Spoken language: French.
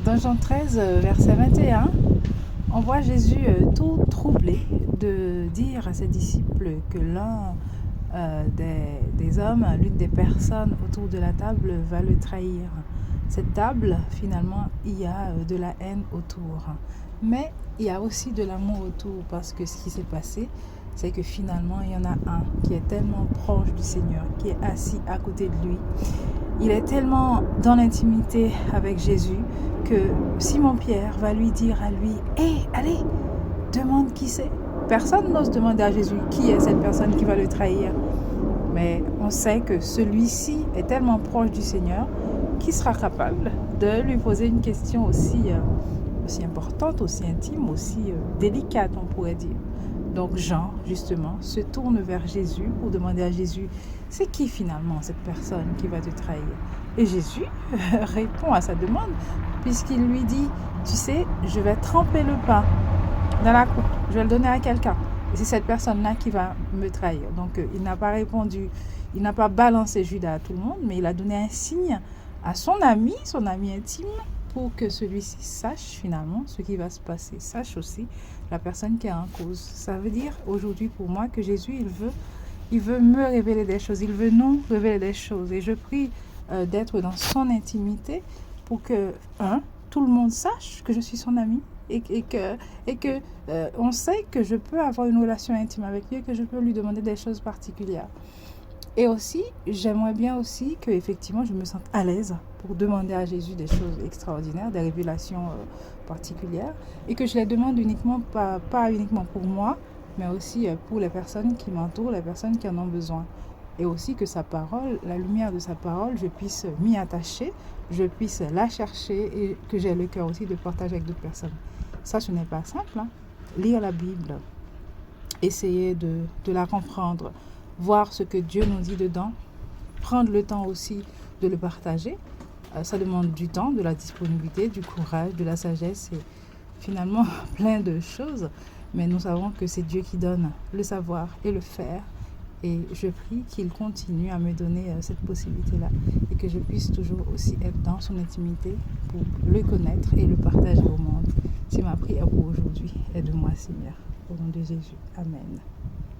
Dans Jean 13, verset 21, on voit Jésus tout troublé de dire à ses disciples que l'un des hommes, l'une des personnes autour de la table va le trahir. Cette table, finalement, il y a de la haine autour. Mais il y a aussi de l'amour autour, parce que ce qui s'est passé, c'est que finalement, il y en a un qui est tellement proche du Seigneur, qui est assis à côté de lui. Il est tellement dans l'intimité avec Jésus que Simon-Pierre va lui dire à lui, « Hé, allez, demande qui c'est. » Personne n'ose demander à Jésus qui est cette personne qui va le trahir. Mais on sait que celui-ci est tellement proche du Seigneur qu'il sera capable de lui poser une question aussi importante, aussi intime, aussi délicate, on pourrait dire. Donc Jean, justement, se tourne vers Jésus pour demander à Jésus, c'est qui finalement cette personne qui va te trahir? Et Jésus répond à sa demande, puisqu'il lui dit, tu sais, je vais tremper le pain dans la coupe, je vais le donner à quelqu'un. Et c'est cette personne-là qui va me trahir. Donc il n'a pas répondu, il n'a pas balancé Judas à tout le monde, mais il a donné un signe à son ami intime, pour que celui-ci sache finalement ce qui va se passer, sache aussi la personne qui est en cause. Ça veut dire aujourd'hui pour moi que Jésus, il veut me révéler des choses, il veut nous révéler des choses. Et je prie d'être dans son intimité pour que, tout le monde sache que je suis son ami et que on sait que je peux avoir une relation intime avec lui et que je peux lui demander des choses particulières. Et aussi, j'aimerais bien aussi que effectivement je me sente à l'aise pour demander à Jésus des choses extraordinaires, des révélations particulières, et que je les demande uniquement pas uniquement pour moi, mais aussi pour les personnes qui m'entourent, les personnes qui en ont besoin. Et aussi que sa parole, la lumière de sa parole, je puisse m'y attacher, je puisse la chercher et que j'ai le cœur aussi de partager avec d'autres personnes. Ça, ce n'est pas simple, hein. Lire la Bible, essayer de la comprendre, voir ce que Dieu nous dit dedans, prendre le temps aussi de le partager. Ça demande du temps, de la disponibilité, du courage, de la sagesse et finalement plein de choses. Mais nous savons que c'est Dieu qui donne le savoir et le faire. Et je prie qu'il continue à me donner cette possibilité-là et que je puisse toujours aussi être dans son intimité pour le connaître et le partager au monde. C'est ma prière pour aujourd'hui. Aide-moi, Seigneur. Au nom de Jésus. Amen.